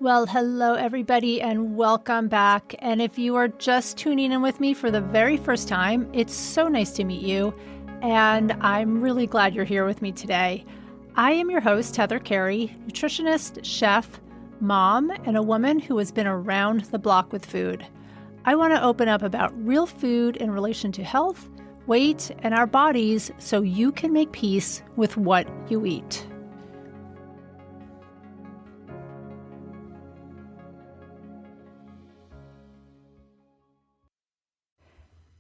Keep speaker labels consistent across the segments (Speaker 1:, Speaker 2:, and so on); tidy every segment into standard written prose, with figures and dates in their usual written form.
Speaker 1: Well, hello, everybody, and welcome back. And if you are just tuning in with me for the very first time, it's so nice to meet you. And I'm really glad you're here with me today. I am your host, Heather Carey, nutritionist, chef, mom, and a woman who has been around the block with food. I want to open up about real food in relation to health, weight, and our bodies so you can make peace with what you eat.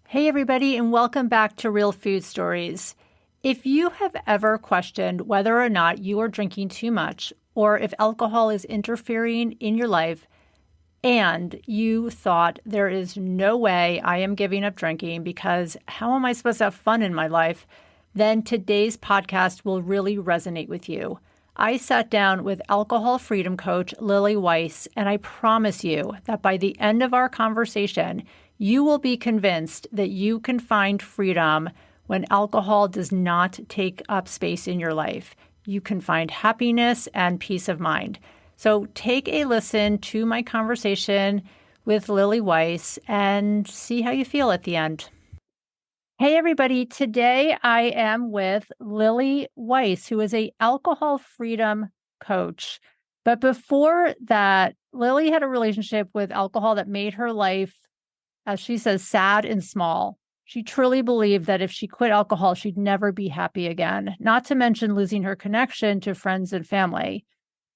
Speaker 1: Hey, everybody, and welcome back to Real Food Stories. If you have ever questioned whether or not you are drinking too much or if alcohol is interfering in your life, and you thought there is no way I am giving up drinking because how am I supposed to have fun in my life, then today's podcast will really resonate with you. I sat down with alcohol freedom coach Lily Weiss, and I promise you that by the end of our conversation, you will be convinced that you can find freedom when alcohol does not take up space in your life. You can find happiness and peace of mind. So take a listen to my conversation with Lily Weiss and see how you feel at the end. Hey, everybody. Today I am with Lily Weiss, who is an alcohol freedom coach. But before that, Lily had a relationship with alcohol that made her life, as she says, sad and small. She truly believed that if she quit alcohol, she'd never be happy again, not to mention losing her connection to friends and family.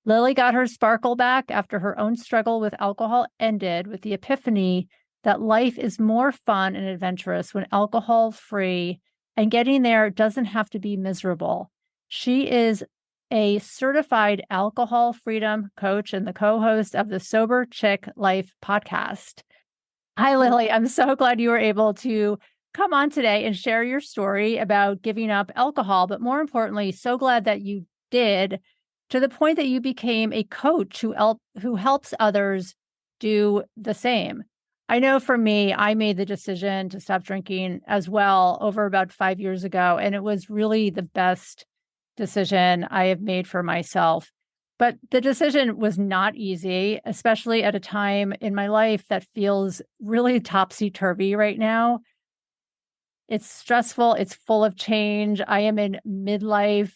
Speaker 1: Lily got her sparkle back after her own struggle with alcohol ended with the epiphany that life is more fun and adventurous when alcohol-free, and getting there doesn't have to be miserable. She is a certified alcohol freedom coach and the co-host of the Sober Chick Life podcast. Hi, Lily. I'm so glad you were able to come on today and share your story about giving up alcohol, but more importantly, so glad that you did, to the point that you became a coach who helps others do the same. I know for me, I made the decision to stop drinking as well over about 5 years ago, and it was really the best decision I have made for myself. But the decision was not easy, especially at a time in my life that feels really topsy-turvy right now. It's stressful. It's full of change. I am in midlife,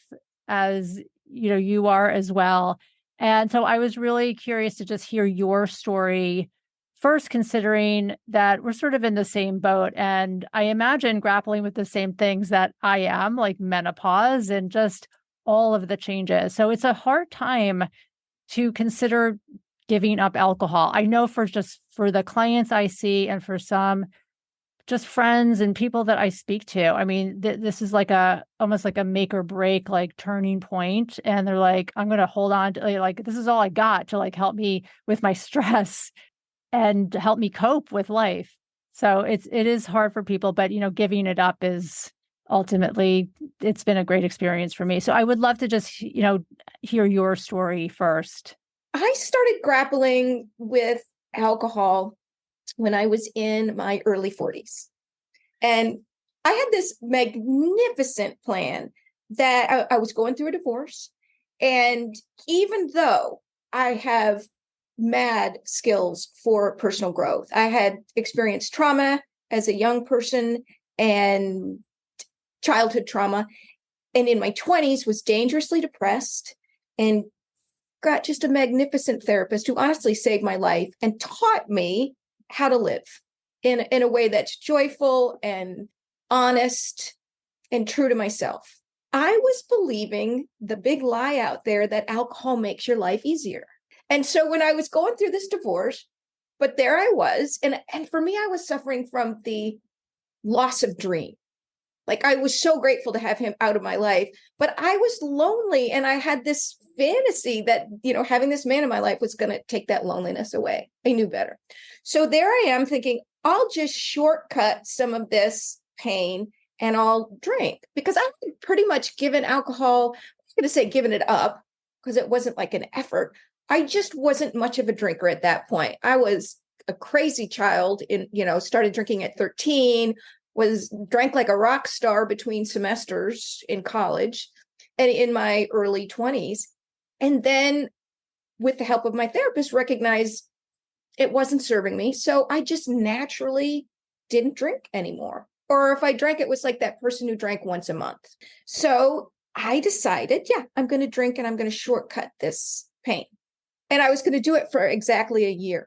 Speaker 1: as you are as well. And so I was really curious to just hear your story first, considering that we're sort of in the same boat. And I imagine grappling with the same things that I am, like menopause and just all of the changes. So it's a hard time to consider giving up alcohol. I know for the clients I see and for some just friends and people that I speak to, I mean, this is like almost like a make or break, like turning point. And they're like, I'm going to hold on to, like, this is all I got to like help me with my stress and help me cope with life. So it is hard for people, but giving it up is ultimately, it's been a great experience for me. So I would love to just, hear your story first.
Speaker 2: I started grappling with alcohol when I was in my early 40s. And I had this magnificent plan that I was going through a divorce. And even though I have mad skills for personal growth, I had experienced trauma as a young person and childhood trauma. And in my 20s was dangerously depressed and got just a magnificent therapist who honestly saved my life and taught me how to live in a way that's joyful and honest and true to myself. I was believing the big lie out there that alcohol makes your life easier. And so when I was going through this divorce, but there I was, and for me, I was suffering from the loss of dream. Like, I was so grateful to have him out of my life, but I was lonely, and I had this fantasy that, having this man in my life was going to take that loneliness away. I knew better. So there I am thinking, I'll just shortcut some of this pain and I'll drink, because I had pretty much given alcohol, I was going to say given it up, because it wasn't like an effort. I just wasn't much of a drinker at that point. I was a crazy child started drinking at 13, drank like a rock star between semesters in college and in my early 20s. And then with the help of my therapist, recognized it wasn't serving me. So I just naturally didn't drink anymore. Or if I drank, it was like that person who drank once a month. So I decided, yeah, I'm going to drink and I'm going to shortcut this pain. And I was going to do it for exactly a year.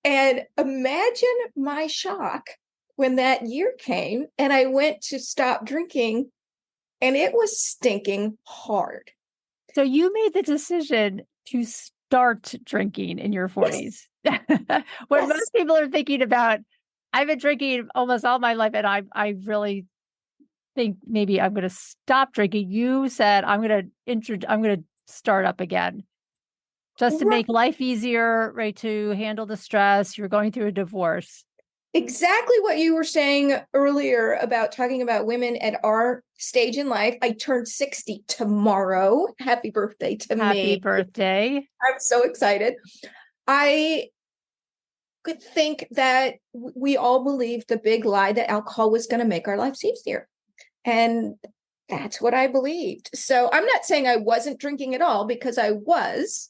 Speaker 2: And imagine my shock when that year came and I went to stop drinking and it was stinking hard.
Speaker 1: So you made the decision to start drinking in your 40s. Yes. When
Speaker 2: Yes.
Speaker 1: most people are thinking about, I've been drinking almost all my life and I really think maybe I'm going to stop drinking. You said I'm going to start up again just to make life easier, right? To handle the stress. You're going through a divorce.
Speaker 2: Exactly what you were saying earlier about talking about women at our stage in life. I turned 60 tomorrow. Happy birthday to me.
Speaker 1: Happy birthday.
Speaker 2: I'm so excited. I could think that we all believed the big lie that alcohol was going to make our lives easier. And that's what I believed. So I'm not saying I wasn't drinking at all, because I was.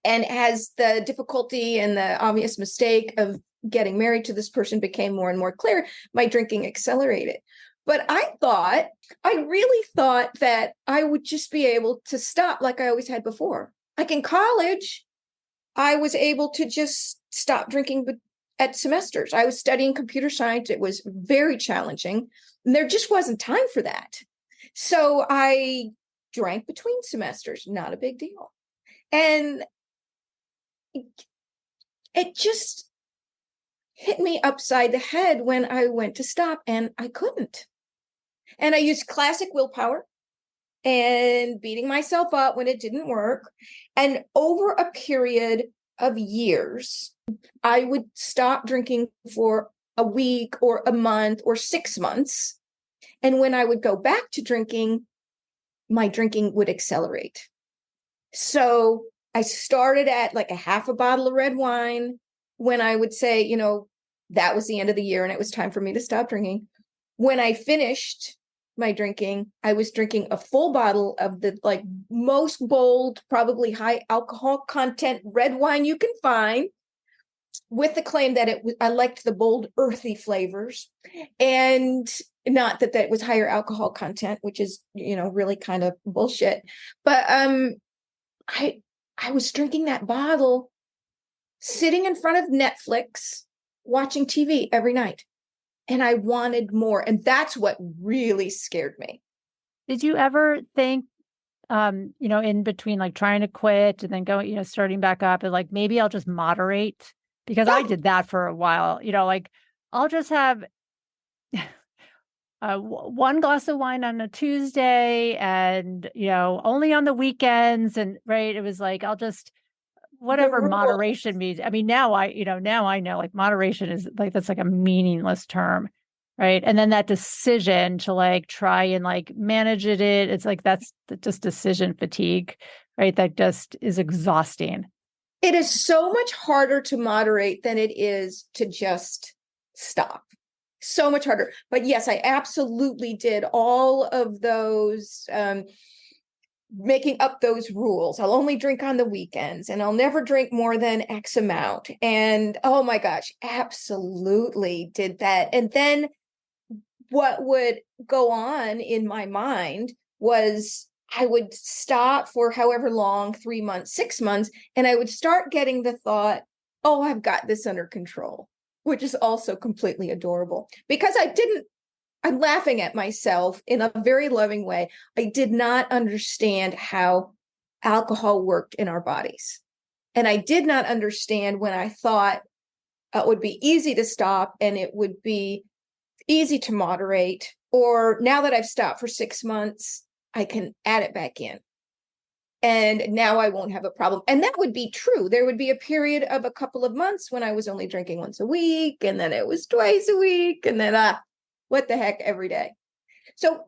Speaker 2: And as the difficulty and the obvious mistake of getting married to this person became more and more clear, my drinking accelerated. But I really thought that I would just be able to stop like I always had before. Like in college, I was able to just stop drinking at semesters. I was studying computer science. It was very challenging. And there just wasn't time for that. So I drank between semesters, not a big deal. And it just hit me upside the head when I went to stop and I couldn't. And I used classic willpower and beating myself up when it didn't work. And over a period of years, I would stop drinking for a week or a month or 6 months. And when I would go back to drinking, my drinking would accelerate. So I started at like a half a bottle of red wine when I would say, that was the end of the year and it was time for me to stop drinking. When I finished my drinking, I was drinking a full bottle of the like most bold, probably high alcohol content red wine you can find, with the claim that I liked the bold, earthy flavors, and not that was higher alcohol content, which is, really kind of bullshit. But I was drinking that bottle, sitting in front of Netflix, watching TV every night. And I wanted more. And that's what really scared me.
Speaker 1: Did you ever think, in between like trying to quit and then going, starting back up and like, maybe I'll just moderate? Because I did that for a while, like I'll just have one glass of wine on a Tuesday and, only on the weekends. And right. It was like, I'll just, whatever moderation means. I mean, now I know like moderation is like, that's like a meaningless term. Right. And then that decision to like try and like manage it's like, that's just decision fatigue, right? That just is exhausting.
Speaker 2: It is so much harder to moderate than it is to just stop. So much harder. But yes, I absolutely did all of those, making up those rules. I'll only drink on the weekends and I'll never drink more than X amount. And oh my gosh, absolutely did that. And then what would go on in my mind was I would stop for however long, 3 months, 6 months, and I would start getting the thought, oh, I've got this under control, which is also completely adorable, because I'm laughing at myself in a very loving way. I did not understand how alcohol worked in our bodies. And I did not understand when I thought it would be easy to stop and it would be easy to moderate, or now that I've stopped for 6 months, I can add it back in. And now I won't have a problem. And that would be true. There would be a period of a couple of months when I was only drinking once a week, and then it was twice a week, and then what the heck, every day. So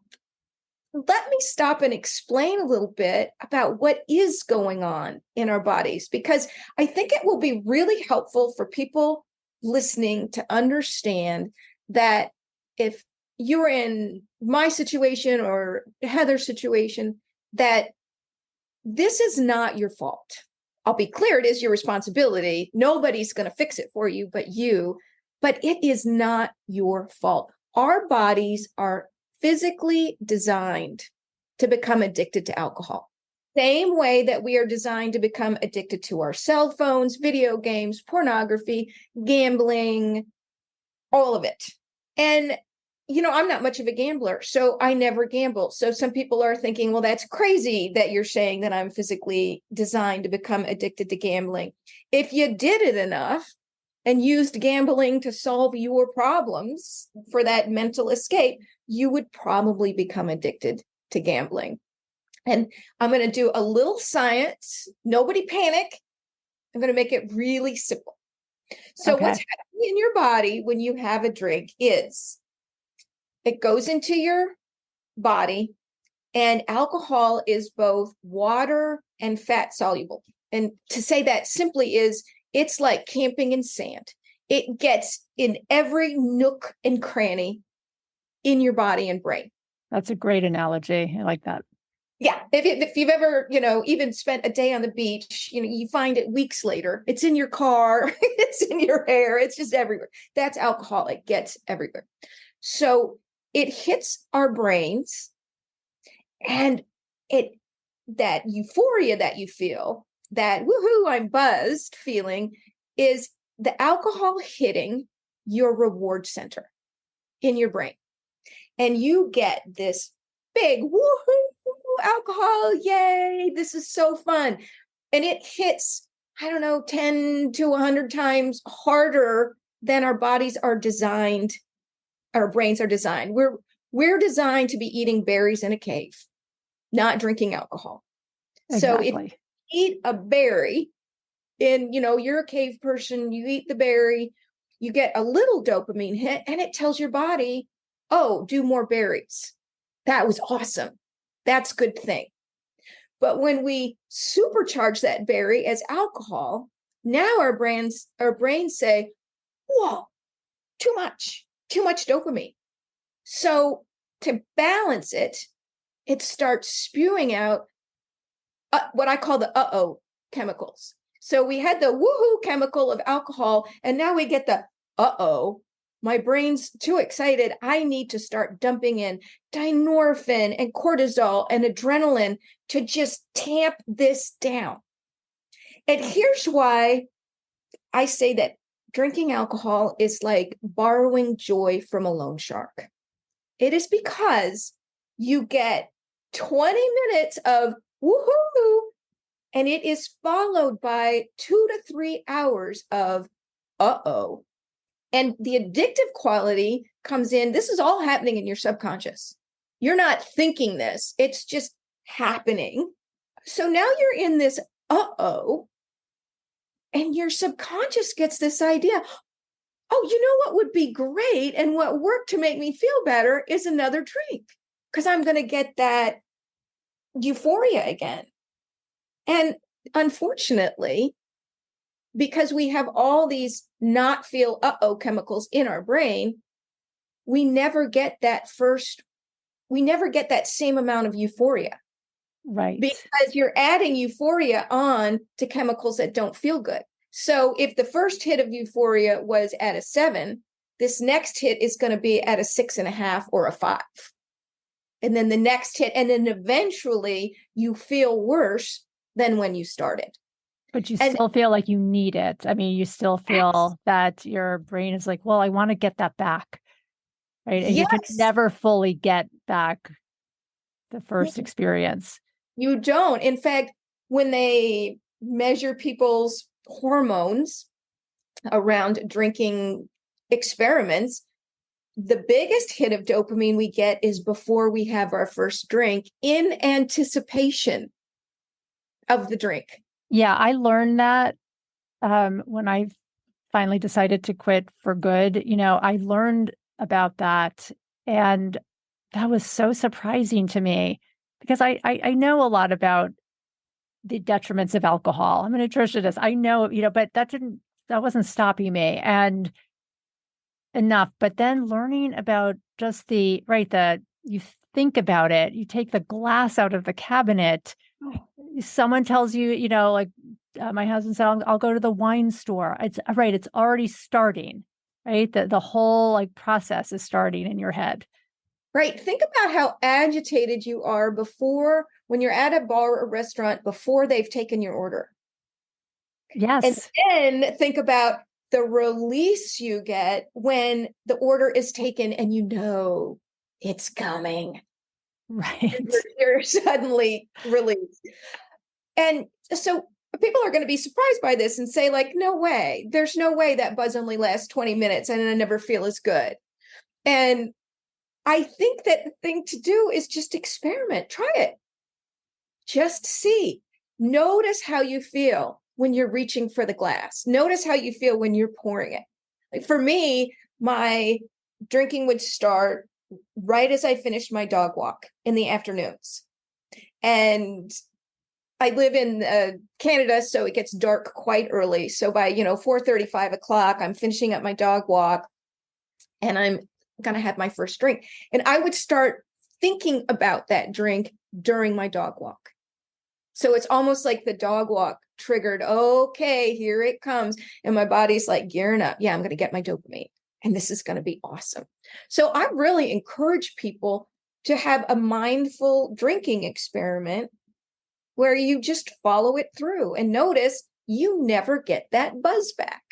Speaker 2: let me stop and explain a little bit about what is going on in our bodies, because I think it will be really helpful for people listening to understand that if you're in my situation or Heather's situation, that this is not your fault. I'll be clear, it is your responsibility. Nobody's going to fix it for you but you, but it is not your fault. Our bodies are physically designed to become addicted to alcohol. Same way that we are designed to become addicted to our cell phones, video games, pornography, gambling, all of it. And, I'm not much of a gambler, so I never gamble. So some people are thinking, well, that's crazy that you're saying that I'm physically designed to become addicted to gambling. If you did it enough and used gambling to solve your problems for that mental escape, you would probably become addicted to gambling. And I'm going to do a little science. Nobody panic. I'm going to make it really simple. So what's happening in your body when you have a drink is it goes into your body, and alcohol is both water and fat soluble. And to say that simply is it's like camping in sand. It gets in every nook and cranny in your body and brain.
Speaker 1: That's a great analogy. I like that.
Speaker 2: Yeah. If you've ever, even spent a day on the beach, you find it weeks later. It's in your car, it's in your hair, it's just everywhere. That's alcohol. It gets everywhere. So it hits our brains, and that euphoria that you feel, that woohoo, I'm buzzed feeling, is the alcohol hitting your reward center in your brain. And you get this big woohoo, alcohol, yay, this is so fun. And it hits, 10 to 100 times harder than our bodies are designed, our brains are designed. We're designed to be eating berries in a cave, not drinking alcohol.
Speaker 1: Exactly.
Speaker 2: So if you eat a berry, and you're a cave person, you eat the berry, you get a little dopamine hit, and it tells your body, oh, do more berries. That was awesome. That's a good thing. But when we supercharge that berry as alcohol, now our brains say, whoa, too much dopamine. So to balance it, it starts spewing out what I call the uh-oh chemicals. So we had the woohoo chemical of alcohol, and now we get the uh-oh. My brain's too excited. I need to start dumping in dynorphin and cortisol and adrenaline to just tamp this down. And here's why I say that drinking alcohol is like borrowing joy from a loan shark. It is because you get 20 minutes of woohoo, and it is followed by 2 to 3 hours of uh-oh. And the addictive quality comes in. This is all happening in your subconscious. You're not thinking this. It's just happening. So now you're in this uh-oh, and your subconscious gets this idea. Oh, you know what would be great and what worked to make me feel better is another drink, because I'm going to get that euphoria again. And unfortunately, because we have all these not feel uh-oh chemicals in our brain, we never get that same amount of euphoria.
Speaker 1: Right.
Speaker 2: Because you're adding euphoria on to chemicals that don't feel good. So if the first hit of euphoria was at a 7, this next hit is going to be at a 6.5 or a 5. And then the next hit, and then eventually you feel worse than when you started.
Speaker 1: But you still feel like you need it. I mean, you still feel that your brain is like, well, I want to get that back. Right. And you can never fully get back the first experience.
Speaker 2: You don't. In fact, when they measure people's hormones around drinking experiments, the biggest hit of dopamine we get is before we have our first drink, in anticipation of the drink.
Speaker 1: Yeah, I learned that when I finally decided to quit for good. I learned about that, and that was so surprising to me, because I know a lot about the detriments of alcohol. I'm a nutritionist. I know, but that wasn't stopping me and enough. But then learning about just you think about it, you take the glass out of the cabinet. Someone tells you, like, My husband said, I'll go to the wine store. It's right. It's already starting, right? The whole like process is starting in your head.
Speaker 2: Right. Think about how agitated you are before, when you're at a bar or restaurant, before they've taken your order. And
Speaker 1: Yes.
Speaker 2: then think about the release you get when the order is taken and you know it's coming.
Speaker 1: Right.
Speaker 2: You're suddenly released. And so people are going to be surprised by this and say, like, no way. There's no way that buzz only lasts 20 minutes and I never feel as good. And I think that the thing to do is just experiment. Try it. Just see. Notice how you feel when you're reaching for the glass. Notice how you feel when you're pouring it. Like for me, my drinking would start right as I finished my dog walk in the afternoons. And I live in Canada, so it gets dark quite early. So by 4:30, 5 o'clock, I'm finishing up my dog walk and I'm going to have my first drink. And I would start thinking about that drink during my dog walk. So it's almost like the dog walk triggered, okay, here it comes. And my body's like gearing up. Yeah, I'm going to get my dopamine. And this is going to be awesome. So I really encourage people to have a mindful drinking experiment where you just follow it through and notice you never get that buzz back.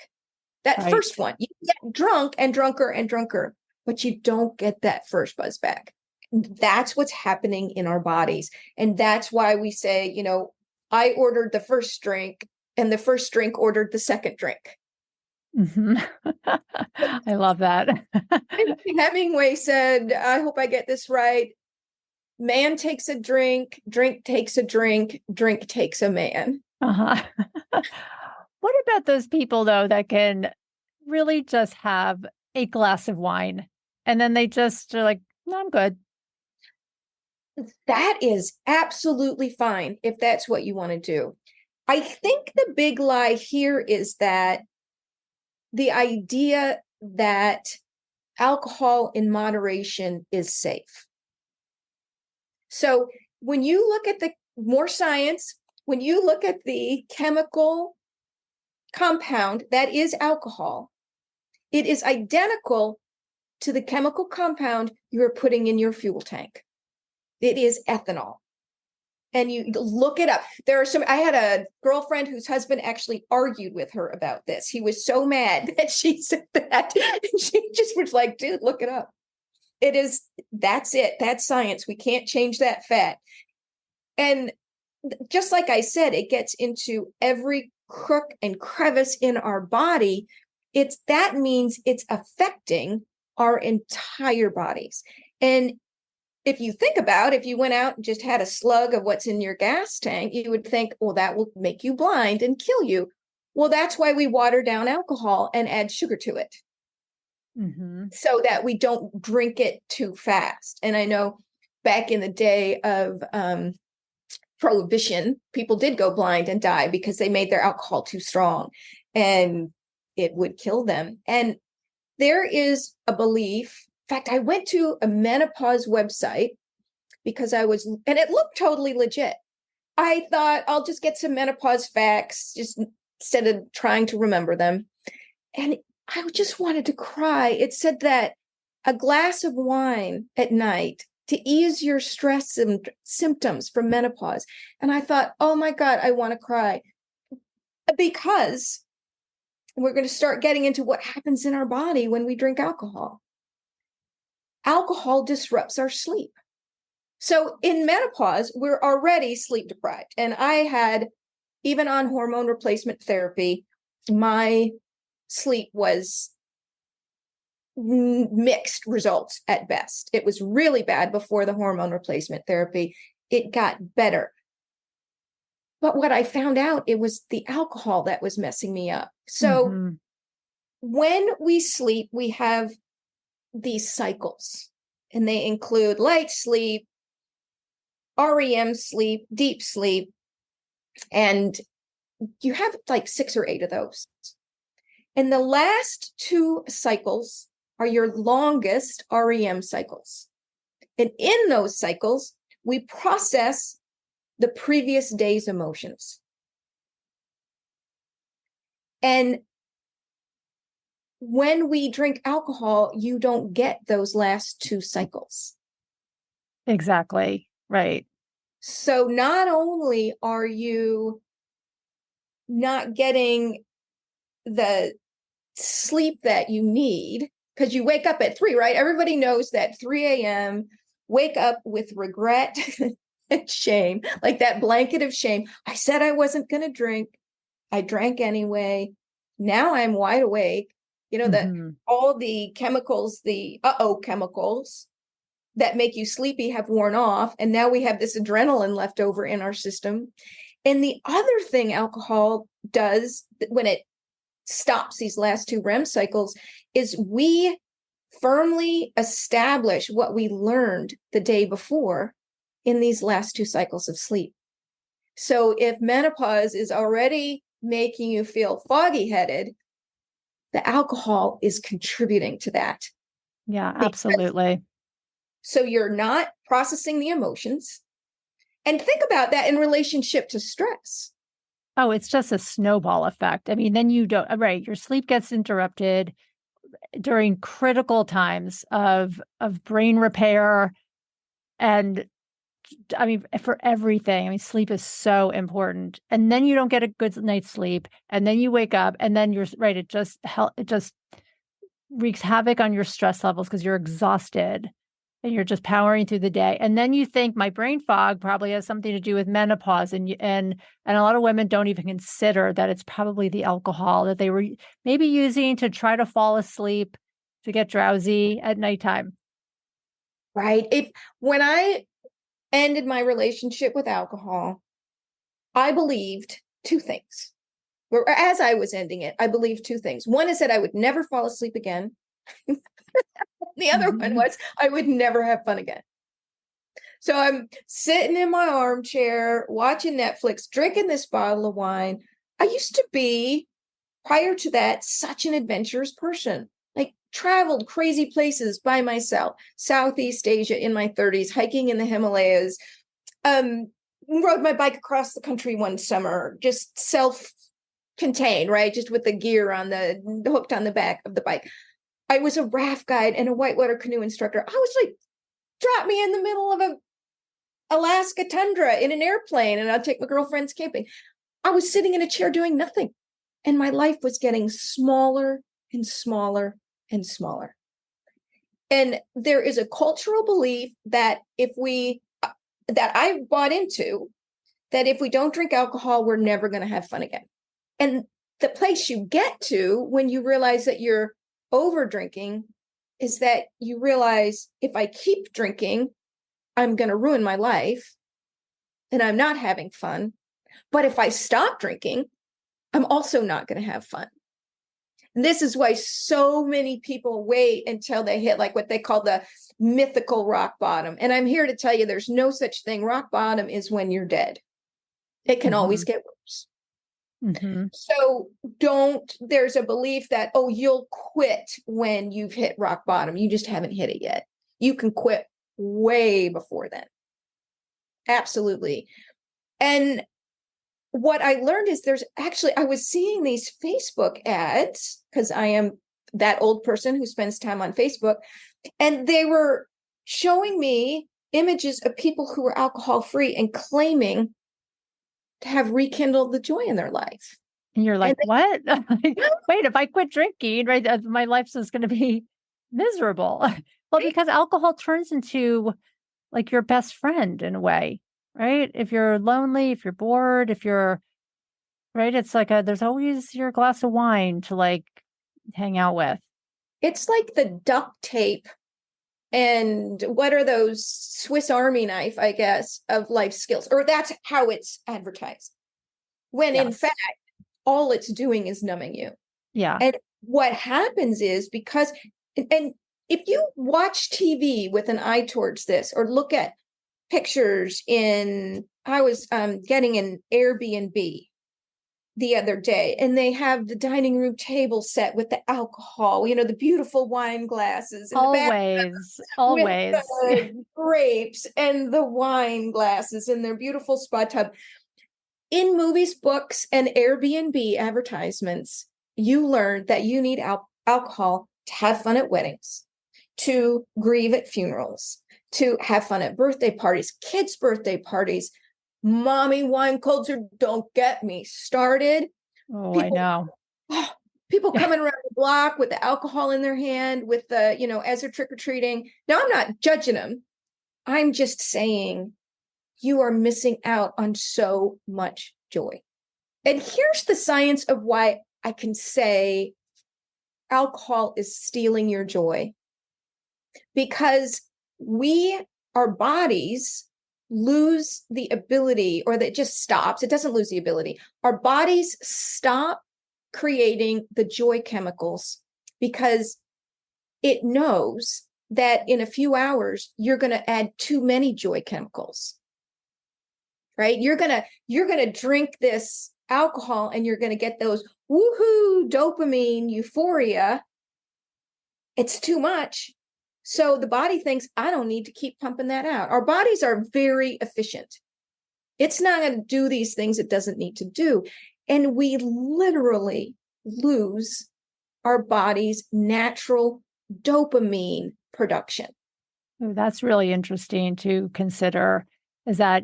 Speaker 2: That
Speaker 1: Right.
Speaker 2: first one, you get drunk and drunker and drunker, but you don't get that first buzz back. That's what's happening in our bodies. And that's why we say, I ordered the first drink and the first drink ordered the second drink.
Speaker 1: Hmm. I love that.
Speaker 2: Hemingway said, I hope I get this right. Man takes a drink, drink takes a drink, drink takes a man.
Speaker 1: Uh-huh. What about those people though that can really just have a glass of wine and then they just are like, no, I'm good.
Speaker 2: That is absolutely fine if that's what you want to do. I think the big lie here is that the idea that alcohol in moderation is safe. So when you look at the more science, when you look at the chemical compound that is alcohol, it is identical to the chemical compound you are putting in your fuel tank. It is ethanol. And you look it up. I had a girlfriend whose husband actually argued with her about this. He was so mad that she said that. And she just was like, dude, look it up. That's it. That's science. We can't change that fat. And just like I said, it gets into every crook and crevice in our body. That means it's affecting our entire bodies. And if you think about, if you went out and just had a slug of what's in your gas tank, you would think, well, that will make you blind and kill you. Well, that's why we water down alcohol and add sugar to it.
Speaker 1: Mm-hmm.
Speaker 2: So that we don't drink it too fast. And I know back in the day of prohibition, people did go blind and die because they made their alcohol too strong and it would kill them. And there is a belief. In fact, I went to a menopause website because and it looked totally legit. I thought I'll just get some menopause facts just instead of trying to remember them. And I just wanted to cry. It said that a glass of wine at night to ease your stress and symptoms from menopause. And I thought, oh my God, I want to cry. Because we're going to start getting into what happens in our body when we drink alcohol. Alcohol disrupts our sleep. So in menopause, we're already sleep deprived. And I had, even on hormone replacement therapy, my sleep was mixed results at best. It was really bad before the hormone replacement therapy. It got better. But what I found out, it was the alcohol that was messing me up. So
Speaker 1: Mm-hmm.
Speaker 2: when we sleep, we have these cycles, and they include light sleep, REM sleep, deep sleep, and you have like 6 or 8 of those. And the last 2 cycles are your longest REM cycles. And in those cycles, we process the previous day's emotions. And when we drink alcohol, you don't get those last 2 cycles.
Speaker 1: Exactly. Right.
Speaker 2: So not only are you not getting the sleep that you need, because you wake up at 3, right? Everybody knows that 3 a.m. wake up with regret and shame, like that blanket of shame. I said I wasn't going to drink. I drank anyway. Now I'm wide awake. That all the chemicals, the chemicals that make you sleepy have worn off. And now we have this adrenaline left over in our system. And the other thing alcohol does when it stops these last 2 REM cycles is we firmly establish what we learned the day before in these last 2 cycles of sleep. So if menopause is already making you feel foggy headed, the alcohol is contributing to that.
Speaker 1: Yeah, absolutely.
Speaker 2: So you're not processing the emotions. And think about that in relationship to stress.
Speaker 1: Oh, it's just a snowball effect. I mean, then you don't, right. Your sleep gets interrupted during critical times of brain repair. And I mean, for everything, I mean, sleep is so important. And then you don't get a good night's sleep. And then you wake up and then you're right. It just wreaks havoc on your stress levels because you're exhausted and you're just powering through the day. And then you think my brain fog probably has something to do with menopause. And a lot of women don't even consider that it's probably the alcohol that they were maybe using to try to fall asleep, to get drowsy at nighttime.
Speaker 2: Right. When I ended my relationship with alcohol, I believed 2 things. Or as I was ending it, I believed 2 things. One is that I would never fall asleep again. The other one was I would never have fun again. So I'm sitting in my armchair, watching Netflix, drinking this bottle of wine. I used to be, prior to that, such an adventurous person. Like traveled crazy places by myself, Southeast Asia in my 30s, hiking in the Himalayas, rode my bike across the country one summer, just self-contained, right? Just with the gear on the hooked on the back of the bike. I was a raft guide and a whitewater canoe instructor. I was like, drop me in the middle of a Alaska tundra in an airplane and I'll take my girlfriends camping. I was sitting in a chair doing nothing. And my life was getting smaller and smaller and smaller. And there is a cultural belief that that I bought into, that if we don't drink alcohol, we're never going to have fun again. And the place you get to when you realize that you're over drinking is that you realize if I keep drinking, I'm going to ruin my life and I'm not having fun. But if I stop drinking, I'm also not going to have fun. And this is why so many people wait until they hit like what they call the mythical rock bottom. And I'm here to tell you there's no such thing. Rock bottom is when you're dead. It can always get worse. So there's a belief that, you'll quit when you've hit rock bottom. You just haven't hit it yet. You can quit way before then. Absolutely. And what I learned is I was seeing these Facebook ads because I am that old person who spends time on Facebook. And they were showing me images of people who were alcohol free and claiming to have rekindled the joy in their life.
Speaker 1: And you're like, what? Wait, if I quit drinking, right, my life's just going to be miserable. Well, because alcohol turns into like your best friend in a way, right? If you're lonely, if you're bored, if you're, right, it's like there's always your glass of wine to like hang out with.
Speaker 2: It's like the duct tape and what are those Swiss Army knife, I guess, of life skills, or that's how it's advertised. When in fact, all it's doing is numbing you.
Speaker 1: Yeah.
Speaker 2: And what happens is and if you watch TV with an eye towards this or look at pictures I was getting an Airbnb the other day, and they have the dining room table set with the alcohol, the beautiful wine glasses, and
Speaker 1: always
Speaker 2: with the grapes and the wine glasses and their beautiful spa tub. In movies, books, and Airbnb advertisements, you learn that you need alcohol to have fun at weddings, to grieve at funerals, to have fun at birthday parties, kids' birthday parties. Mommy wine culture, don't get me started.
Speaker 1: Oh, I
Speaker 2: People,
Speaker 1: know.
Speaker 2: people coming around the block with the alcohol in their hand, with the, as they're trick-or-treating. Now, I'm not judging them. I'm just saying you are missing out on so much joy. And here's the science of why I can say alcohol is stealing your joy. Because our bodies lose the ability, or that just stops. It doesn't lose the ability. Our bodies stop creating the joy chemicals because it knows that in a few hours, you're going to add too many joy chemicals, right? You're going to drink this alcohol and you're going to get those woohoo dopamine euphoria. It's too much. So the body thinks, I don't need to keep pumping that out. Our bodies are very efficient. It's not going to do these things it doesn't need to do. And we literally lose our body's natural dopamine production.
Speaker 1: That's really interesting to consider, is that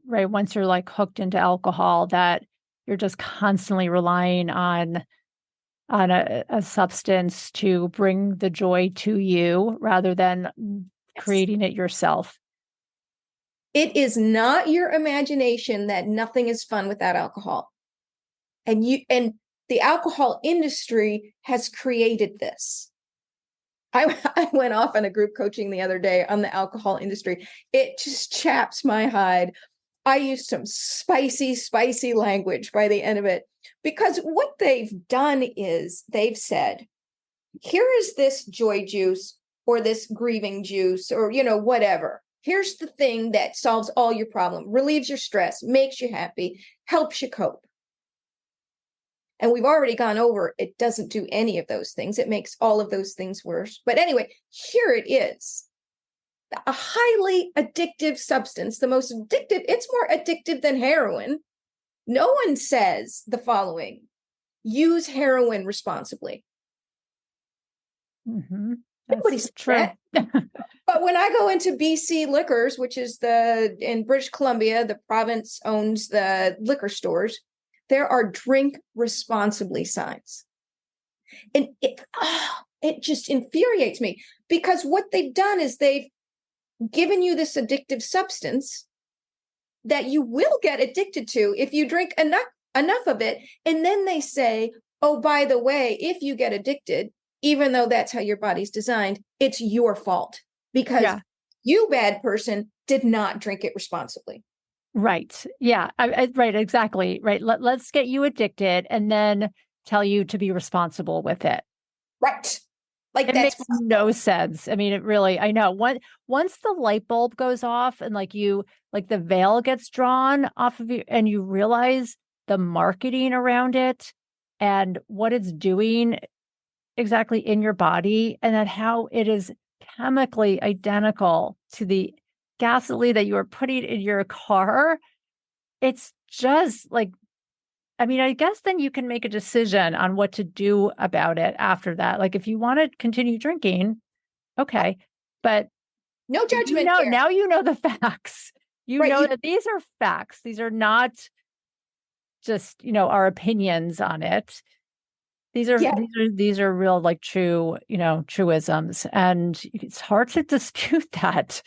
Speaker 1: right, once you're like hooked into alcohol, that you're just constantly relying on a substance to bring the joy to you rather than creating it yourself.
Speaker 2: It is not your imagination that nothing is fun without alcohol. And the alcohol industry has created this. I went off on a group coaching the other day on the alcohol industry. It just chaps my hide. I used some spicy language by the end of it, because what they've done is they've said, here is this joy juice or this grieving juice or, whatever. Here's the thing that solves all your problem, relieves your stress, makes you happy, helps you cope. And we've already gone over, it doesn't do any of those things. It makes all of those things worse. But anyway, here it is. A highly addictive substance, the most addictive, it's more addictive than heroin. No one says the following: use heroin responsibly.
Speaker 1: Mm-hmm.
Speaker 2: Nobody says that. But when I go into BC Liquors, which is in British Columbia, the province owns the liquor stores, there are drink responsibly signs. And it just infuriates me, because what they've done is they've given you this addictive substance that you will get addicted to if you drink enough of it. And then they say, oh, by the way, if you get addicted, even though that's how your body's designed, it's your fault, because you, bad person, did not drink it responsibly.
Speaker 1: Right. Yeah. Right. Exactly. Right. Let's get you addicted and then tell you to be responsible with it.
Speaker 2: Right. Like
Speaker 1: it makes no sense. I mean, it really, I know once the light bulb goes off and the veil gets drawn off of you and you realize the marketing around it and what it's doing exactly in your body, and then how it is chemically identical to the gasoline that you are putting in your car. It's just I mean, I guess then you can make a decision on what to do about it after that. Like if you want to continue drinking, okay, but
Speaker 2: no judgment here.
Speaker 1: Now you know the facts. You know that these are facts. These are not just, our opinions on it. These are real, true, truisms, and it's hard to dispute that.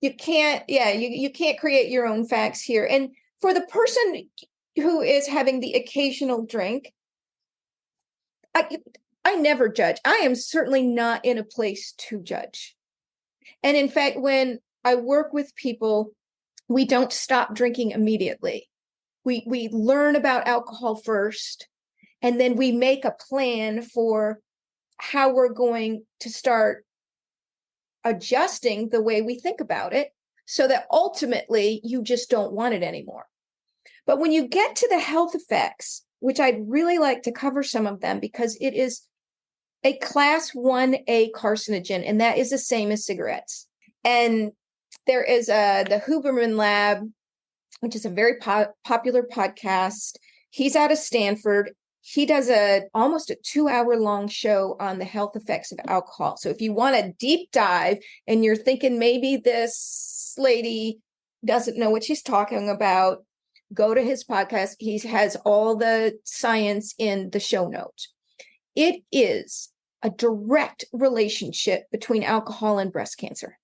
Speaker 2: You can't, you can't create your own facts here. And for the person who is having the occasional drink, I never judge. I am certainly not in a place to judge. And in fact, when I work with people, we don't stop drinking immediately. We learn about alcohol first, and then we make a plan for how we're going to start adjusting the way we think about it, so that ultimately you just don't want it anymore. But when you get to the health effects, which I'd really like to cover some of them, because it is a class 1A carcinogen, and that is the same as cigarettes. And there is the Huberman Lab, which is a very popular podcast. He's out of Stanford. he does almost a 2-hour long show on the health effects of alcohol. So if you want a deep dive and you're thinking maybe this lady doesn't know what she's talking about, go to his podcast. He has all the science in the show notes. It is a direct relationship between alcohol and breast cancer.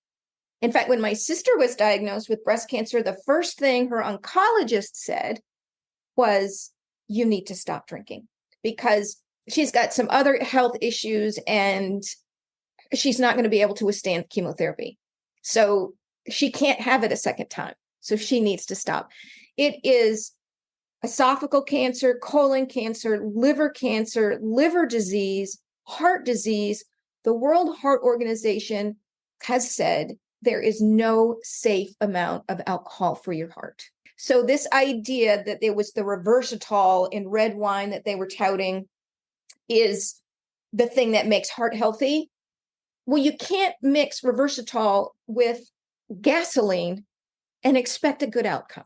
Speaker 2: In fact, when my sister was diagnosed with breast cancer, the first thing her oncologist said was, you need to stop drinking, because she's got some other health issues and she's not going to be able to withstand chemotherapy. So she can't have it a second time. So she needs to stop. It is esophageal cancer, colon cancer, liver disease, heart disease. The World Heart Organization has said there is no safe amount of alcohol for your heart. So this idea that it was the reversatol in red wine that they were touting is the thing that makes heart healthy. Well, you can't mix reversatol with gasoline and expect a good outcome.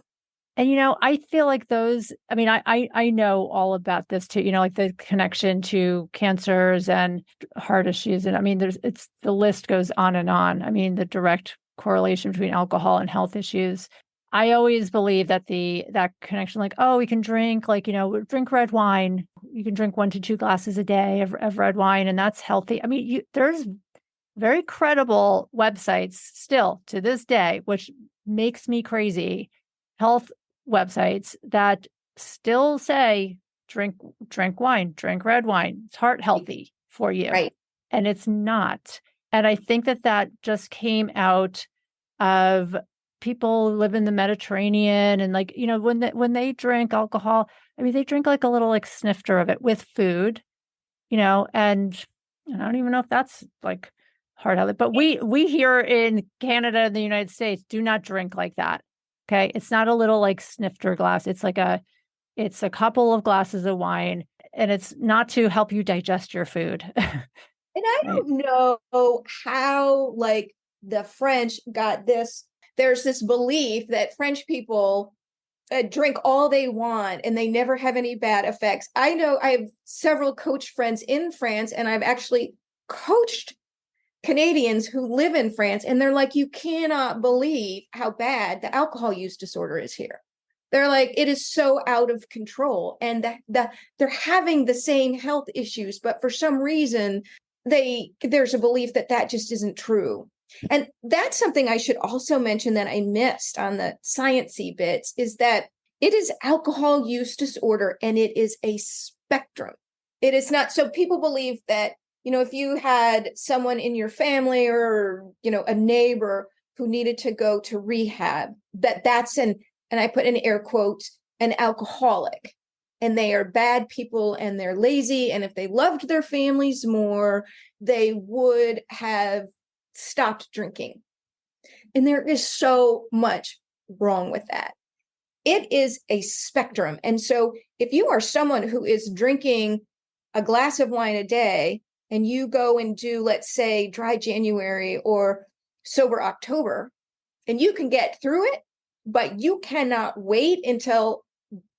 Speaker 1: And, I feel like I know all about this too, like the connection to cancers and heart issues. And the list goes on and on. The direct correlation between alcohol and health issues. I always believe that that connection, like, oh, we can drink, drink red wine. You can drink 1 to 2 glasses a day of red wine, and that's healthy. There's very credible websites still to this day, which makes me crazy. Health websites that still say drink wine, drink red wine. It's heart healthy for you.
Speaker 2: Right.
Speaker 1: And it's not. And I think that just came out of people who live in the Mediterranean, and when they drink alcohol, they drink like a little like snifter of it with food, and I don't even know if that's like heart healthy. But we here in Canada and the United States do not drink like that. Okay. It's not a little like snifter glass. It's a couple of glasses of wine, and it's not to help you digest your food.
Speaker 2: And I don't know how like the French got this. There's this belief that French people drink all they want and they never have any bad effects. I know I have several coach friends in France, and I've actually coached Canadians who live in France, and they're like, you cannot believe how bad the alcohol use disorder is here. They're like, it is so out of control, and they're having the same health issues, but for some reason there's a belief that just isn't true. And that's something I should also mention that I missed on the sciencey bits, is that it is alcohol use disorder, and it is a spectrum. It is not. So people believe that, if you had someone in your family or, a neighbor who needed to go to rehab, that's and I put in air quotes, an alcoholic, and they are bad people and they're lazy. And if they loved their families more, they would have stopped drinking. And there is so much wrong with that. It is a spectrum. And so if you are someone who is drinking a glass of wine a day, and you go and do, let's say, dry January or sober October, and you can get through it, but you cannot wait until,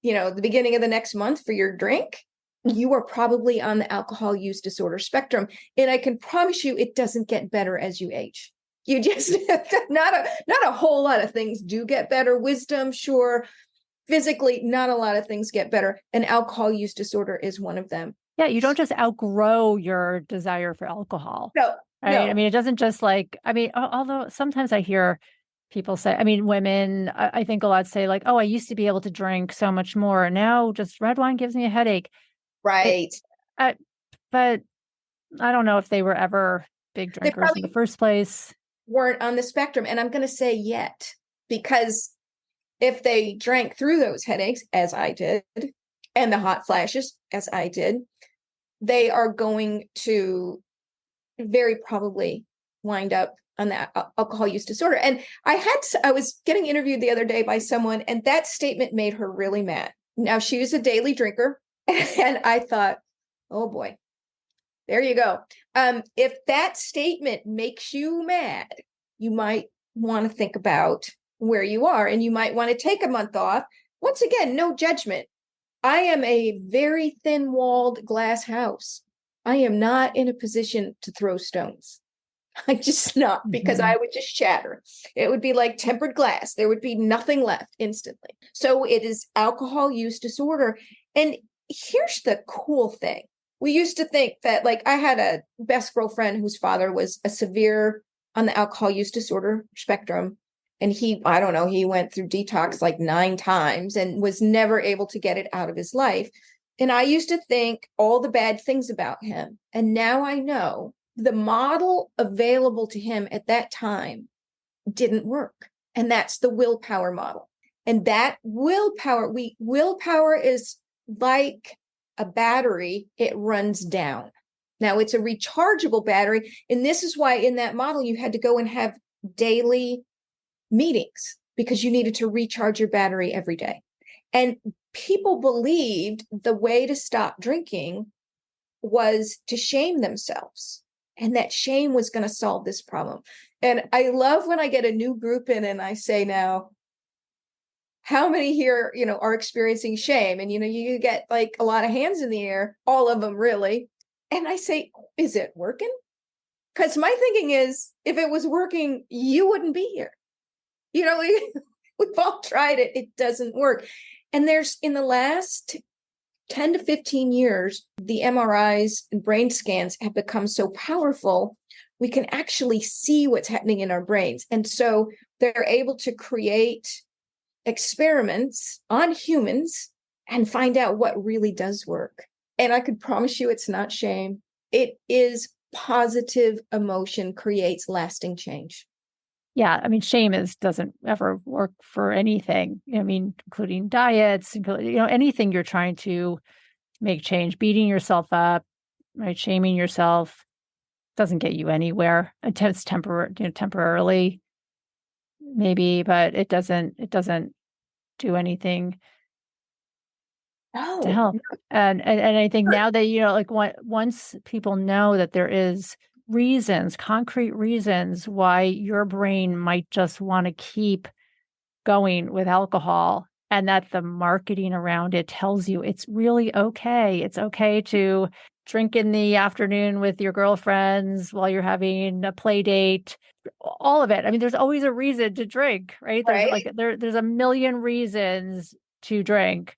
Speaker 2: the beginning of the next month for your drink, you are probably on the alcohol use disorder spectrum. And I can promise you, it doesn't get better as you age. You just, not a whole lot of things do get better. Wisdom, sure. Physically, not a lot of things get better. And alcohol use disorder is one of them.
Speaker 1: Yeah, you don't just outgrow your desire for alcohol.
Speaker 2: No,
Speaker 1: right?
Speaker 2: no.
Speaker 1: It doesn't just although sometimes I hear people say, women, I think a lot say like, oh, I used to be able to drink so much more, and now just red wine gives me a headache.
Speaker 2: Right.
Speaker 1: But I don't know if they were ever big drinkers in the first place.
Speaker 2: Weren't on the spectrum. And I'm going to say yet, because if they drank through those headaches, as I did, and the hot flashes, as I did, they are going to very probably wind up on that alcohol use disorder. And I was getting interviewed the other day by someone, and that statement made her really mad. Now, she was a daily drinker, and I thought, oh boy, there you go. If that statement makes you mad, you might want to think about where you are, and you might want to take a month off. Once again, no judgment. I am a very thin-walled glass house. I am not in a position to throw stones. I'm just not, because
Speaker 1: Mhm.
Speaker 2: I would just shatter. It would be like tempered glass. There would be nothing left instantly. So it is alcohol use disorder. And here's the cool thing. We used to think that, like, I had a best girlfriend whose father was a severe on the alcohol use disorder spectrum. And he, I don't know, he went through detox like 9 times and was never able to get it out of his life. And I used to think all the bad things about him. And now I know the model available to him at that time didn't work. And that's the willpower model. And that willpower is like a battery, it runs down. Now it's a rechargeable battery. And this is why in that model, you had to go and have daily meetings because you needed to recharge your battery every day. And people believed the way to stop drinking was to shame themselves, and that shame was going to solve this problem. And I love when I get a new group in and I say, now, how many here, are experiencing shame? And, you get like a lot of hands in the air, all of them really. And I say, is it working? Because my thinking is, if it was working, you wouldn't be here. We've all tried it. It doesn't work. And there's, in the last 10 to 15 years, the MRIs and brain scans have become so powerful, we can actually see what's happening in our brains. And so they're able to create experiments on humans and find out what really does work. And I could promise you it's not shame. It is positive emotion creates lasting change.
Speaker 1: Yeah, I mean, shame doesn't ever work for anything. I mean, including diets, anything you're trying to make change. Beating yourself up, right? Shaming yourself doesn't get you anywhere. It's temporarily, maybe, but it doesn't do anything to
Speaker 2: Oh,
Speaker 1: help. And I think now that, like, once people know that there is concrete reasons why your brain might just want to keep going with alcohol, and that the marketing around it tells you it's really okay. It's okay to drink in the afternoon with your girlfriends while you're having a play date. All of it. I mean, there's always a reason to drink, right? There's
Speaker 2: right.
Speaker 1: like there's a million reasons to drink.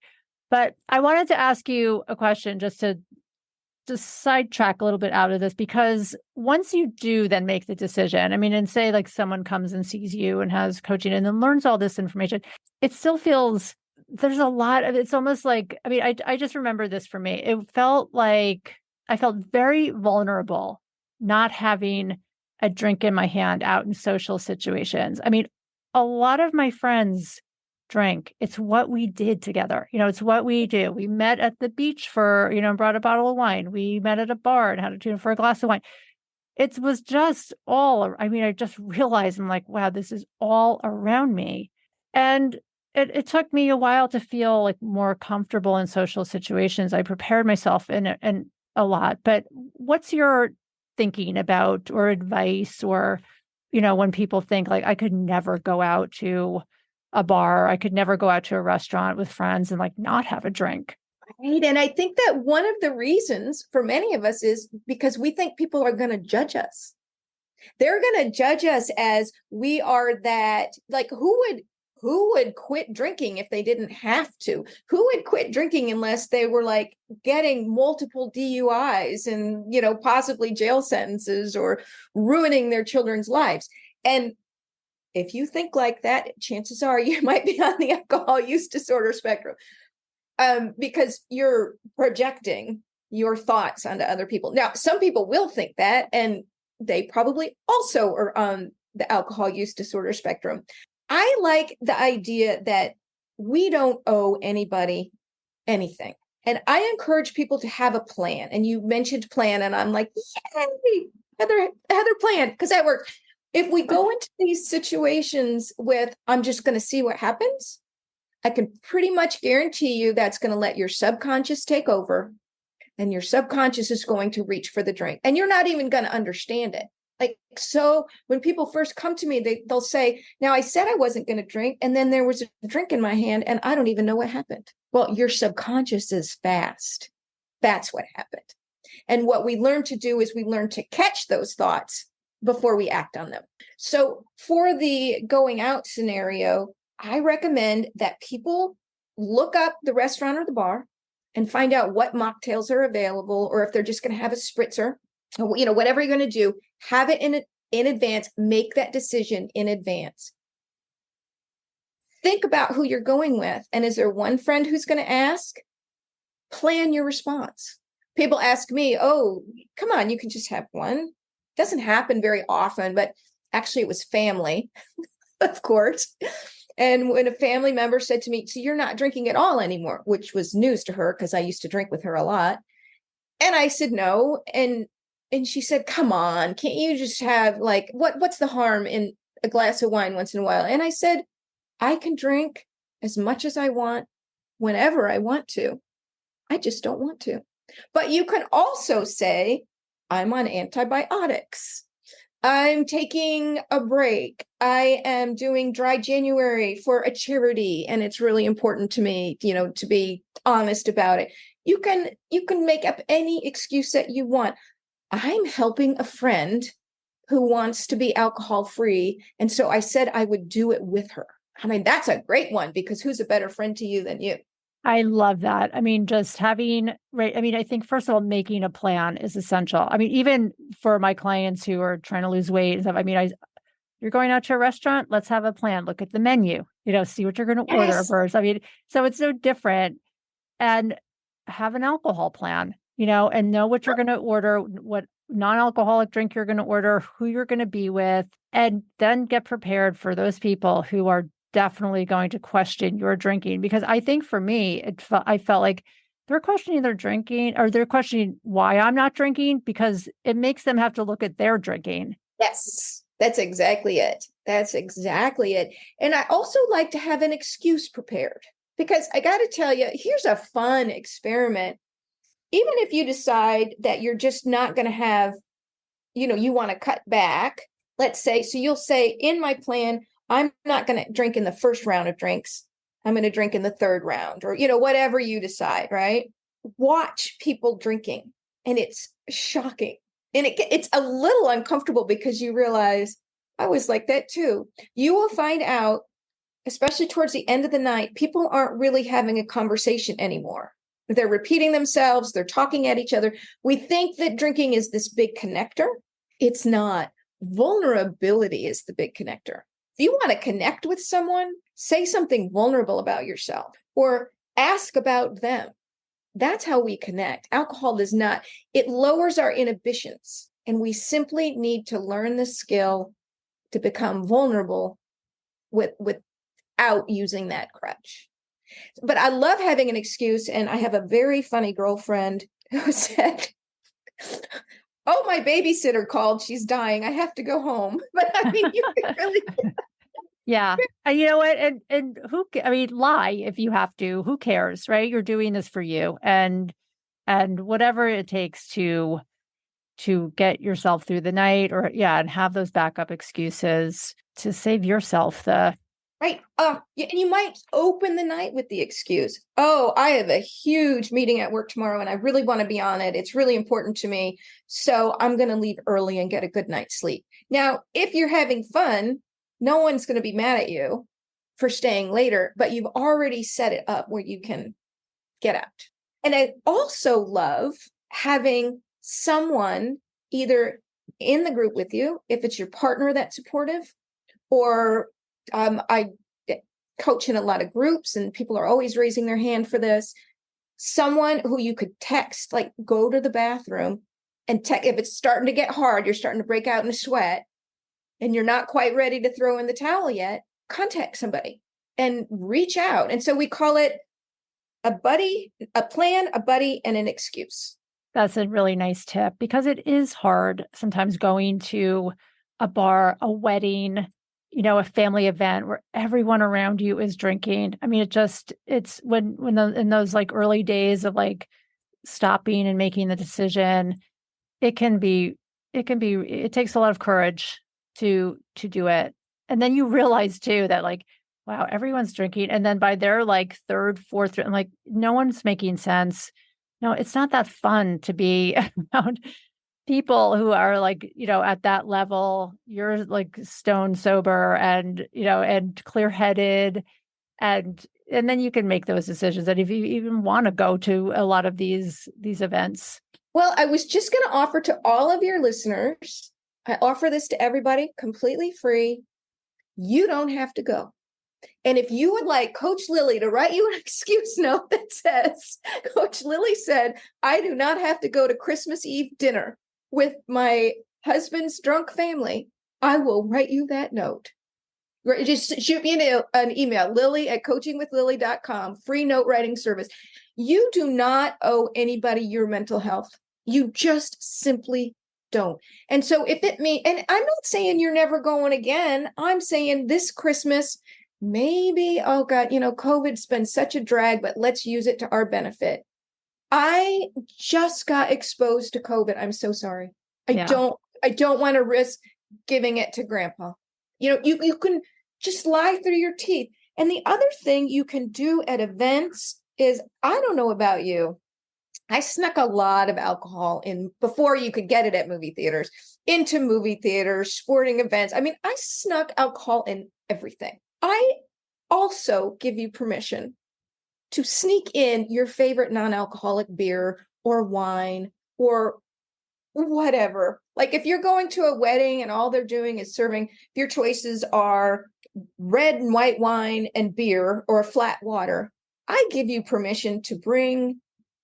Speaker 1: But I wanted to ask you a question just to sidetrack a little bit out of this, because once you do then make the decision, I mean, and say like someone comes and sees you and has coaching and then learns all this information, it still feels there's a lot of, it's almost like, I mean, I just remember this for me. It felt like I felt very vulnerable not having a drink in my hand out in social situations. I mean, a lot of my friends drank. It's what we did together. It's what we do. We met at the beach for, brought a bottle of wine. We met at a bar and had a tune for a glass of wine. It was just all, I mean, I just realized, I'm like, wow, this is all around me. And it took me a while to feel like more comfortable in social situations. I prepared myself in a lot, but what's your thinking about or advice, or, when people think like, I could never go out to a bar, I could never go out to a restaurant with friends and like not have a drink.
Speaker 2: Right. And I think that one of the reasons for many of us is because we think people are going to judge us. They're going to judge us as we are that, like, who would quit drinking if they didn't have to? Who would quit drinking unless they were like getting multiple DUIs and, possibly jail sentences or ruining their children's lives? And if you think like that, chances are you might be on the alcohol use disorder spectrum, because you're projecting your thoughts onto other people. Now, some people will think that, and they probably also are on the alcohol use disorder spectrum. I like the idea that we don't owe anybody anything. And I encourage people to have a plan. And you mentioned plan, and I'm like, yay, Heather plan, because that works. If we go into these situations with, I'm just going to see what happens, I can pretty much guarantee you that's going to let your subconscious take over, and your subconscious is going to reach for the drink, and you're not even going to understand it. Like, so when people first come to me, they'll say, now I said I wasn't going to drink, and then there was a drink in my hand, and I don't even know what happened. Well, your subconscious is fast. That's what happened. And what we learn to do is we learn to catch those thoughts before we act on them. So for the going out scenario, I recommend that people look up the restaurant or the bar and find out what mocktails are available, or if they're just going to have a spritzer, whatever you're going to do, have it in advance, make that decision in advance. Think about who you're going with. And is there one friend who's going to ask? Plan your response. People ask me, oh, come on, you can just have one. Doesn't happen very often, but actually it was family, of course. And when a family member said to me, so you're not drinking at all anymore, which was news to her because I used to drink with her a lot. And I said, no. And she said, come on, can't you just have like, what's the harm in a glass of wine once in a while? And I said, I can drink as much as I want, whenever I want to. I just don't want to. But you can also say, I'm on antibiotics. I'm taking a break. I am doing dry January for a charity, and it's really important to me, to be honest about it. You can make up any excuse that you want. I'm helping a friend who wants to be alcohol free, and so I said I would do it with her. I mean, that's a great one, because who's a better friend to you than you?
Speaker 1: I love that. I mean, just having, right. I mean, I think first of all, making a plan is essential. I mean, even for my clients who are trying to lose weight and stuff, I mean, you're going out to a restaurant, let's have a plan. Look at the menu, see what you're going to order
Speaker 2: Yes.
Speaker 1: first. I mean, so it's so different. And have an alcohol plan, and know what you're going to order, what non-alcoholic drink you're going to order, who you're going to be with, and then get prepared for those people who are definitely going to question your drinking. Because I think for me, I felt like they're questioning their drinking, or they're questioning why I'm not drinking, because it makes them have to look at their drinking.
Speaker 2: Yes, that's exactly it. That's exactly it. And I also like to have an excuse prepared, because I got to tell you, here's a fun experiment. Even if you decide that you're just not going to have, you want to cut back, let's say, so you'll say, in my plan, I'm not going to drink in the first round of drinks. I'm going to drink in the third round, or, whatever you decide, right? Watch people drinking, and it's shocking. And it's a little uncomfortable, because you realize I was like that too. You will find out, especially towards the end of the night, people aren't really having a conversation anymore. They're repeating themselves. They're talking at each other. We think that drinking is this big connector. It's not. Vulnerability is the big connector. If you want to connect with someone, say something vulnerable about yourself, or ask about them. That's how we connect. Alcohol does not. It lowers our inhibitions, and we simply need to learn the skill to become vulnerable without using that crutch. But I love having an excuse, and I have a very funny girlfriend who said, oh, my babysitter called. She's dying. I have to go home. But I mean, you can really.
Speaker 1: Yeah. And you know what? And I mean, lie if you have to. Who cares, right? You're doing this for you. And whatever it takes to get yourself through the night, or and have those backup excuses to save yourself the.
Speaker 2: Right. And you might open the night with the excuse, oh, I have a huge meeting at work tomorrow, and I really want to be on it. It's really important to me. So I'm going to leave early and get a good night's sleep. Now, if you're having fun, no one's going to be mad at you for staying later, but you've already set it up where you can get out. And I also love having someone either in the group with you, if it's your partner that's supportive, or I coach in a lot of groups, and people are always raising their hand for this. Someone who you could text, like, go to the bathroom and text. If it's starting to get hard, you're starting to break out in a sweat, and you're not quite ready to throw in the towel yet, contact somebody and reach out. And so we call it a buddy, a plan, a buddy, and an excuse.
Speaker 1: That's a really nice tip, because it is hard sometimes going to a bar, a wedding, a family event where everyone around you is drinking. I mean, it's in those like early days of like stopping and making the decision, it can be it takes a lot of courage to do it. And then you realize too that like, wow, everyone's drinking. And then by their like third, fourth, I'm like, no one's making sense. No, it's not that fun to be around people who are like, at that level. You're like stone sober and, and clear headed. And then you can make those decisions. And if you even want to go to a lot of these events.
Speaker 2: Well, I was just going to offer to all of your listeners, I offer this to everybody completely free. You don't have to go. And if you would like Coach Lily to write you an excuse note that says, Coach Lily said, I do not have to go to Christmas Eve dinner with my husband's drunk family, I will write you that note. Just shoot me an email, lily@coachingwithlily.com, free note writing service. You do not owe anybody your mental health. You just simply don't. And so if it means, and I'm not saying you're never going again, I'm saying this Christmas, maybe, oh God, COVID's been such a drag, but let's use it to our benefit. I just got exposed to COVID. I'm so sorry. I don't want to risk giving it to grandpa. You can just lie through your teeth. And the other thing you can do at events is, I don't know about you, I snuck a lot of alcohol in before you could get it at movie theaters, into movie theaters, sporting events. I mean, I snuck alcohol in everything. I also give you permission to sneak in your favorite non-alcoholic beer or wine or whatever. Like if you're going to a wedding and all they're doing is serving, your choices are red and white wine and beer or flat water, I give you permission to bring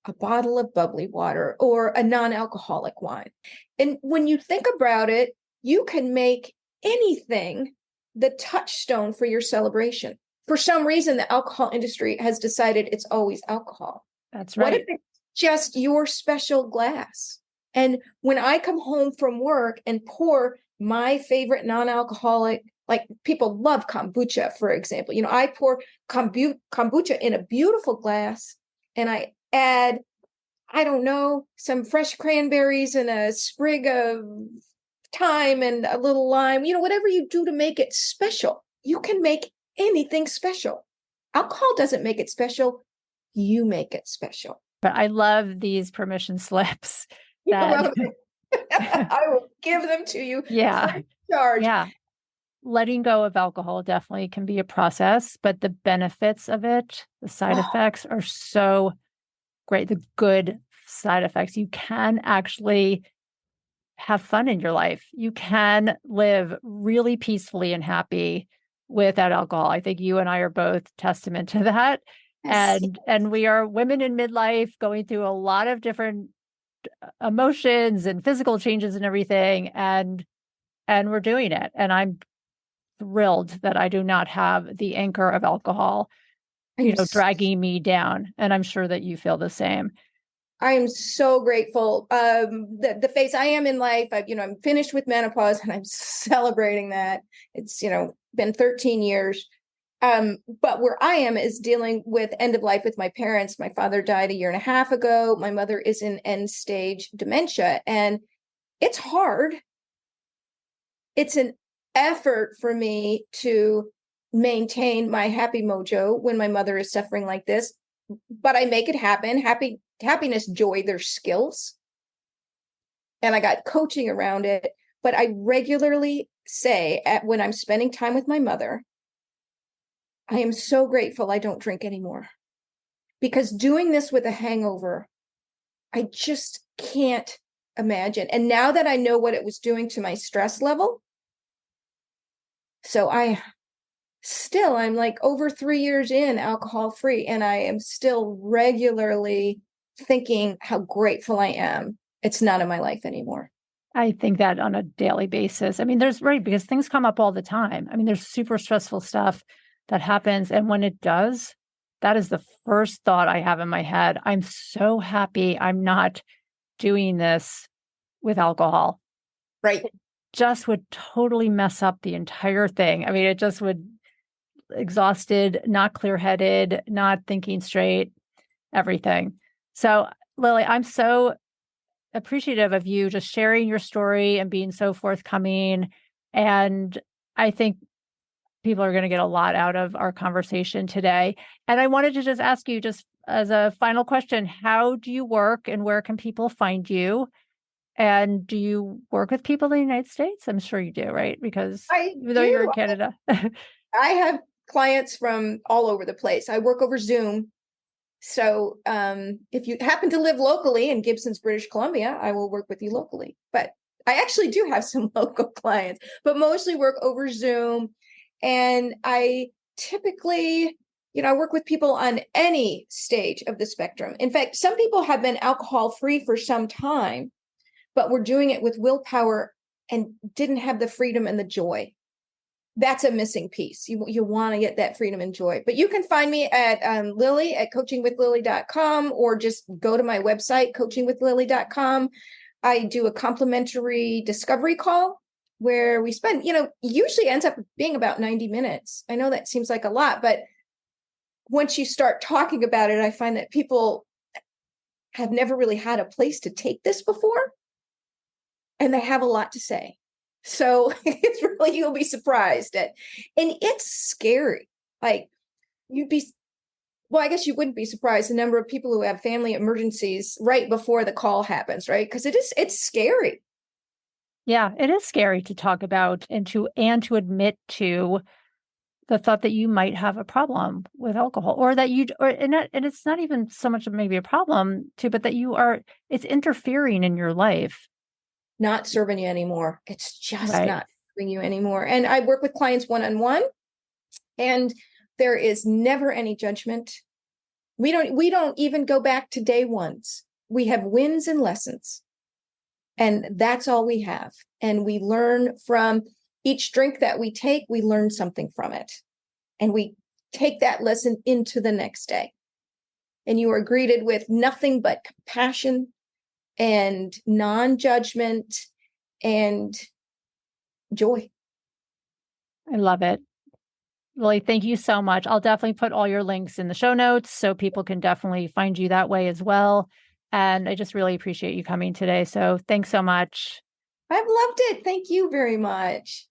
Speaker 2: a bottle of bubbly water or a non-alcoholic wine. And when you think about it, you can make anything the touchstone for your celebration. For some reason, the alcohol industry has decided it's always alcohol.
Speaker 1: That's right.
Speaker 2: What if it's just your special glass? And when I come home from work and pour my favorite non-alcoholic, like people love kombucha, for example, I pour kombucha in a beautiful glass and I add, I don't know, some fresh cranberries and a sprig of thyme and a little lime, whatever you do to make it special. You can make anything special. Alcohol doesn't make it special. You make it special.
Speaker 1: But I love these permission slips.
Speaker 2: I will give them to you.
Speaker 1: Yeah.
Speaker 2: Free charge.
Speaker 1: Yeah. Letting go of alcohol definitely can be a process, but the benefits of it, the side effects are so great. The good side effects. You can actually have fun in your life. You can live really peacefully and happy without alcohol. I think you and I are both testament to that.
Speaker 2: Yes.
Speaker 1: And we are women in midlife going through a lot of different emotions and physical changes and everything. And we're doing it. And I'm thrilled that I do not have the anchor of alcohol, dragging me down. And I'm sure that you feel the same.
Speaker 2: I am so grateful. The phase I am in life, I'm finished with menopause and I'm celebrating that. It's, been 13 years. But where I am is dealing with end of life with my parents. My father died a year and a half ago. My mother is in end stage dementia, and it's hard. It's an effort for me to maintain my happy mojo when my mother is suffering like this, but I make it happen. Happiness, joy, they're skills. And I got coaching around it, but I regularly say when I'm spending time with my mother, I am so grateful I don't drink anymore, because doing this with a hangover, I just can't imagine. And now that I know what it was doing to my stress level, so I'm like over 3 years in alcohol free, and I am still regularly thinking how grateful I am it's not in my life anymore.
Speaker 1: I think that on a daily basis. I mean, because things come up all the time. I mean, there's super stressful stuff that happens. And when it does, that is the first thought I have in my head. I'm so happy I'm not doing this with alcohol.
Speaker 2: Right.
Speaker 1: It just would totally mess up the entire thing. I mean, it just would exhausted, not clear-headed, not thinking straight, everything. So Lily, I'm so appreciative of you just sharing your story and being so forthcoming. And I think people are going to get a lot out of our conversation today. And I wanted to just ask you, just as a final question, how do you work and where can people find you? And do you work with people in the United States? I'm sure you do, right? Because
Speaker 2: I
Speaker 1: even though you're in
Speaker 2: do.
Speaker 1: Canada.
Speaker 2: I have clients from all over the place. I work over Zoom. So if you happen to live locally in Gibson's, British Columbia, I will work with you locally. But I actually do have some local clients, but mostly work over Zoom. And I typically, I work with people on any stage of the spectrum. In fact, some people have been alcohol free for some time, but were doing it with willpower and didn't have the freedom and the joy. That's a missing piece. You want to get that freedom and joy. But you can find me at Lily at coachingwithlily.com, or just go to my website, coachingwithlily.com. I do a complimentary discovery call where we spend, usually ends up being about 90 minutes. I know that seems like a lot, but once you start talking about it, I find that people have never really had a place to take this before, and they have a lot to say. So it's really, you'll be surprised at, and it's scary. Like I guess you wouldn't be surprised the number of people who have family emergencies right before the call happens, right? Because it's scary.
Speaker 1: Yeah, it is scary to talk about and to admit to the thought that you might have a problem with alcohol, or that and it's not even so much of maybe a problem but that it's interfering in your life.
Speaker 2: Not serving you anymore. It's just
Speaker 1: Right.
Speaker 2: not serving you anymore. And I work with clients one-on-one, and there is never any judgment. We don't even go back to day ones. We have wins and lessons. And that's all we have. And we learn from each drink that we take, we learn something from it. And we take that lesson into the next day. And you are greeted with nothing but compassion and non-judgment and joy.
Speaker 1: I love it. Lily, thank you so much. I'll definitely put all your links in the show notes so people can definitely find you that way as well. And I just really appreciate you coming today. So thanks so much.
Speaker 2: I've loved it. Thank you very much.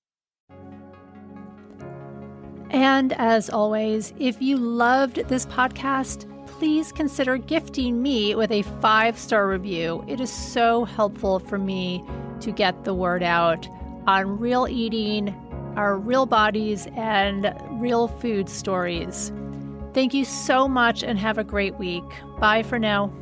Speaker 1: And as always, if you loved this podcast, please consider gifting me with a 5-star review. It is so helpful for me to get the word out on real eating, our real bodies, and real food stories. Thank you so much and have a great week. Bye for now.